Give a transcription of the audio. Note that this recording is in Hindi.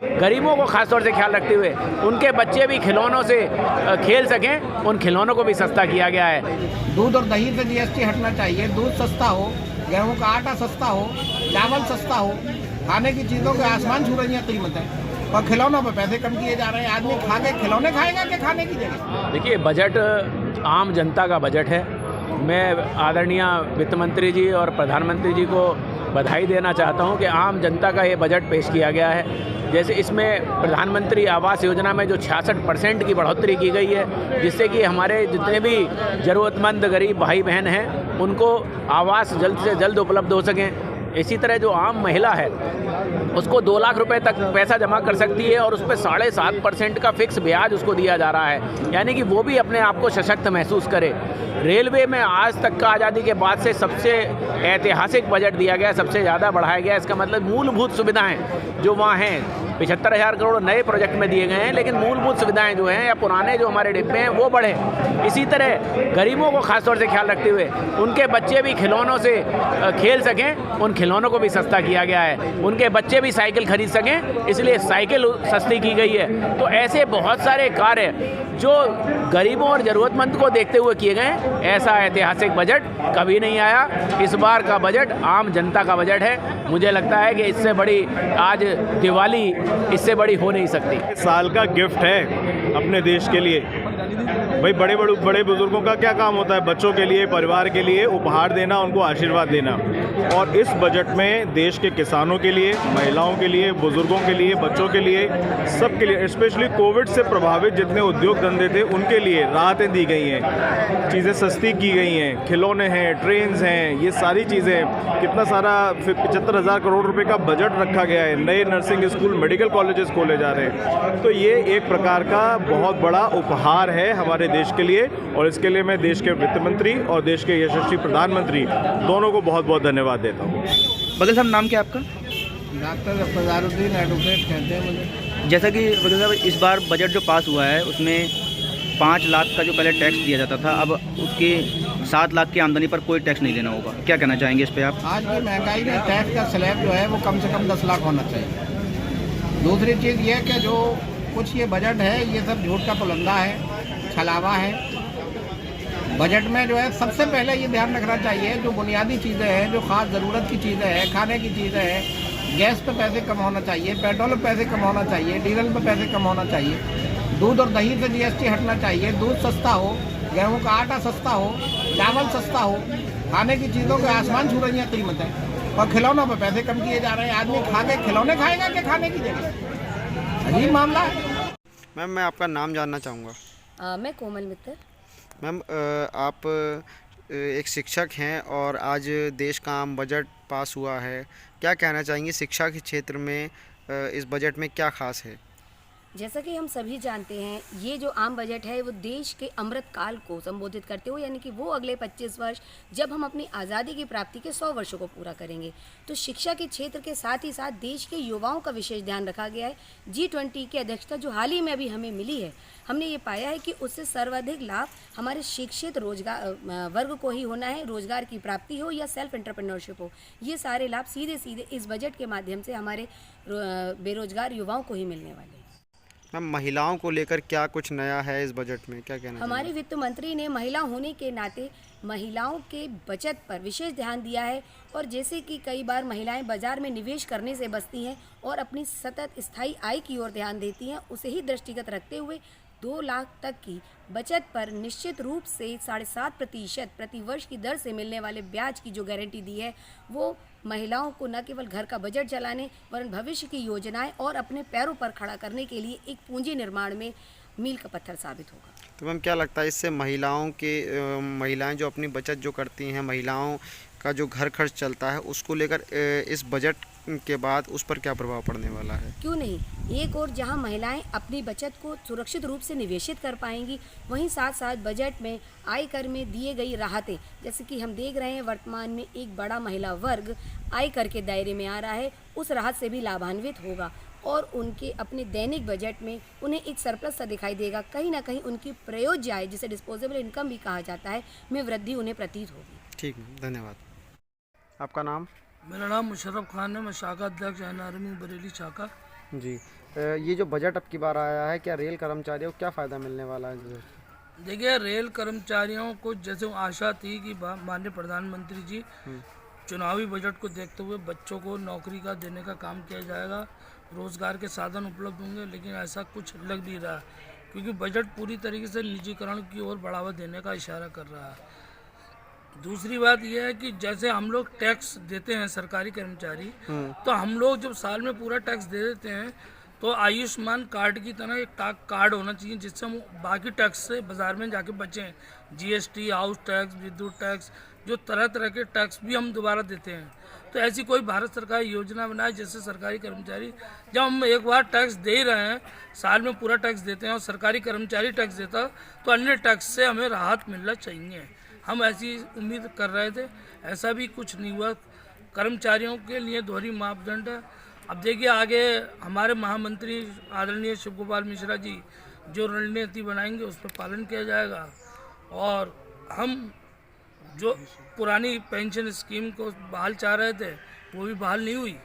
गरीबों को खासतौर से ख्याल रखते हुए उनके बच्चे भी खिलौनों से खेल सकें, उन खिलौनों को भी सस्ता किया गया है। दूध और दही से जीएसटी हटना चाहिए। दूध सस्ता हो, गेहूं का आटा सस्ता हो, चावल सस्ता हो, खाने की चीज़ों के आसमान छू रही हैं कीमतें, और खिलौनों पर पैसे कम किए जा रहे हैं। आदमी खा के खिलौने खाएगा कि खाने की जगह? देखिए, बजट आम जनता का बजट है। मैं आदरणीय वित्त मंत्री जी और प्रधानमंत्री जी को बधाई देना चाहता हूं कि आम जनता का ये बजट पेश किया गया है। जैसे इसमें प्रधानमंत्री आवास योजना में जो 66% की बढ़ोतरी की गई है, जिससे कि हमारे जितने भी ज़रूरतमंद गरीब भाई बहन हैं उनको आवास जल्द से जल्द उपलब्ध हो सकें। इसी तरह जो आम महिला है उसको 2 लाख रुपए तक पैसा जमा कर सकती है और उस पर 7.5% का फिक्स ब्याज उसको दिया जा रहा है, यानी कि वो भी अपने आप को सशक्त महसूस करे। रेलवे में आज तक का आज़ादी के बाद से सबसे ऐतिहासिक बजट दिया गया, सबसे ज़्यादा बढ़ाया गया। इसका मतलब मूलभूत सुविधाएं जो वहाँ हैं 75,000 करोड़ नए प्रोजेक्ट में दिए गए हैं, लेकिन मूलभूत सुविधाएं जो हैं या पुराने जो हमारे डिब्बे हैं वो बढ़े। इसी तरह गरीबों को खासतौर से ख्याल रखते हुए उनके बच्चे भी खिलौनों से खेल सकें, उन खिलौनों को भी सस्ता किया गया है। उनके बच्चे भी साइकिल खरीद सकें, इसलिए साइकिल सस्ती की गई है। तो ऐसे बहुत सारे कार्य जो गरीबों और ज़रूरतमंद को देखते हुए किए गए। ऐसा ऐतिहासिक बजट कभी नहीं आया। इस बार का बजट आम जनता का बजट है। मुझे लगता है कि इससे बड़ी आज दिवाली इससे बड़ी हो नहीं सकती। साल का गिफ्ट है अपने देश के लिए। भाई बड़े बुजुर्गों का क्या काम होता है? बच्चों के लिए, परिवार के लिए उपहार देना, उनको आशीर्वाद देना। और इस बजट में देश के किसानों के लिए, महिलाओं के लिए, बुजुर्गों के लिए, बच्चों के लिए, सबके लिए, स्पेशली कोविड से प्रभावित जितने उद्योग धंधे थे उनके लिए राहतें दी गई हैं, चीज़ें सस्ती की गई हैं, खिलौने हैं, ट्रेन्स हैं, ये सारी चीज़ें। कितना सारा 75,000 करोड़ रुपए का बजट रखा गया है। नए नर्सिंग स्कूल, मेडिकल कॉलेजेस खोले जा रहे हैं। तो ये एक प्रकार का बहुत बड़ा उपहार है हमारे देश के लिए, और इसके लिए मैं देश के वित्त मंत्री और देश के यशस्वी प्रधानमंत्री दोनों को बहुत बहुत धन्यवाद देता हूँ। बघेल साहब, नाम क्या आपका? डॉक्टर फजारुद्दीन, एडवोकेट कहते हैं मुझे। जैसा कि बघेल साहब, इस बार बजट जो पास हुआ है उसमें 5 लाख का जो पहले टैक्स दिया जाता था, अब उसके 7 लाख की आमदनी पर कोई टैक्स नहीं देना होगा। क्या कहना चाहेंगे इस पे आप? आज की महंगाई में टैक्स का स्लैब जो है वो कम से कम 10 लाख होना चाहिए। दूसरी चीज़ ये कि जो कुछ ये बजट है ये सब झूठ का पुलंदा है, छलावा है। बजट में जो है सबसे पहले ये ध्यान रखना चाहिए जो बुनियादी चीज़ें हैं, जो ख़ास ज़रूरत की चीज़ें हैं, खाने की चीज़ें हैं, गैस पे पैसे कम होना चाहिए, पेट्रोल पे पैसे कम होना चाहिए, डीजल पे पैसे कम होना चाहिए। दूध और दही से जीएसटी हटना चाहिए। दूध सस्ता हो, गेहूं का आटा सस्ता हो, चावल सस्ता हो, खाने की चीज़ों के आसमान छू रही हैं कीमतें, और खिलौनों पर पैसे कम किए जा रहे हैं। आदमी खा के खिलौने खाएगा कि खाने की जगह? अजीब मामला है। मैम, मैं आपका नाम जानना चाहूँगा। मैं कोमल मित्तर। मैम, आप एक शिक्षक हैं और आज देश का आम बजट पास हुआ है। क्या कहना चाहेंगे शिक्षा के क्षेत्र में इस बजट में क्या खास है? जैसा कि हम सभी जानते हैं, ये जो आम बजट है वो देश के अमृत काल को संबोधित करते हुए, यानी कि वो अगले 25 वर्ष जब हम अपनी आज़ादी की प्राप्ति के 100 वर्षों को पूरा करेंगे, तो शिक्षा के क्षेत्र के साथ ही साथ देश के युवाओं का विशेष ध्यान रखा गया है। G20 की अध्यक्षता जो हाल ही में अभी हमें मिली है, हमने ये पाया है कि उससे सर्वाधिक लाभ हमारे शिक्षित रोजगार वर्ग को ही होना है। रोजगार की प्राप्ति हो या सेल्फ एंटरप्रेन्योरशिप हो, ये सारे लाभ सीधे सीधे इस बजट के माध्यम से हमारे बेरोजगार युवाओं को ही मिलने वाले हैं। मैम, महिलाओं को लेकर क्या कुछ नया है इस बजट में? क्या कहना हमारे चाहेंगे? वित्त मंत्री ने महिला होने के नाते महिलाओं के बचत पर विशेष ध्यान दिया है। और जैसे कि कई बार महिलाएं बाजार में निवेश करने से बचती हैं और अपनी सतत स्थायी आय की ओर ध्यान देती हैं, उसे ही दृष्टिगत रखते हुए 2 लाख तक की बचत पर निश्चित रूप से 7.5% प्रति वर्ष की दर से मिलने वाले ब्याज की जो गारंटी दी है, वो महिलाओं को न केवल घर का बजट चलाने वरन भविष्य की योजनाएं और अपने पैरों पर खड़ा करने के लिए एक पूंजी निर्माण में मील का पत्थर साबित होगा। तो मैम, क्या लगता है इससे महिलाएं जो अपनी बचत जो करती हैं, महिलाओं का जो घर खर्च चलता है, उसको लेकर इस बजट के बाद उस पर क्या प्रभाव पड़ने वाला है? क्यों नहीं, एक और जहां महिलाएं अपनी बचत को सुरक्षित रूप से निवेशित कर पाएंगी, वहीं साथ साथ बजट में आयकर में दिए गई राहतें, जैसे कि हम देख रहे हैं वर्तमान में एक बड़ा महिला वर्ग आयकर के दायरे में आ रहा है, उस राहत से भी लाभान्वित होगा और उनके अपने दैनिक बजट में उन्हें एक सरप्लस सा दिखाई देगा। कहीं ना कहीं उनकी प्रयोज्य आय, जिसे डिस्पोजेबल इनकम भी कहा जाता है, में वृद्धि उन्हें प्रतीत होगी। ठीक, धन्यवाद। आपका नाम? मेरा नाम मुशर्रफ खान है। मैं शाखा अध्यक्ष NRM बरेली शाखा। जी ये जो बजट अब की बार आया है, क्या रेल कर्मचारियों को क्या फ़ायदा मिलने वाला है? देखिए, रेल कर्मचारियों को जैसे आशा थी कि माननीय प्रधानमंत्री जी चुनावी बजट को देखते हुए बच्चों को नौकरी का देने का काम किया जाएगा, रोजगार के साधन उपलब्ध होंगे, लेकिन ऐसा कुछ लग नहीं रहा क्योंकि बजट पूरी तरीके से निजीकरण की ओर बढ़ावा देने का इशारा कर रहा है। दूसरी बात यह है कि जैसे हम लोग टैक्स देते हैं सरकारी कर्मचारी, तो हम लोग जब साल में पूरा टैक्स दे देते हैं तो आयुष्मान कार्ड की तरह एक कार्ड होना चाहिए जिससे हम बाकी टैक्स से बाजार में जाके बचें। जीएसटी, हाउस टैक्स, विद्युत टैक्स, जो तरह तरह के टैक्स भी हम दोबारा देते हैं, तो ऐसी कोई भारत सरकार योजना बनाए जिससे सरकारी कर्मचारी, जब हम एक बार टैक्स दे ही रहे हैं, साल में पूरा टैक्स देते हैं और सरकारी कर्मचारी टैक्स देता, तो अन्य टैक्स से हमें राहत मिलना चाहिए। हम ऐसी उम्मीद कर रहे थे, ऐसा भी कुछ नहीं हुआ। कर्मचारियों के लिए दोहरी मापदंड है। अब देखिए, आगे हमारे महामंत्री आदरणीय शिव गोपाल मिश्रा जी जो रणनीति बनाएंगे उस पर पालन किया जाएगा। और हम जो पुरानी पेंशन स्कीम को बहाल चाह रहे थे वो भी बहाल नहीं हुई,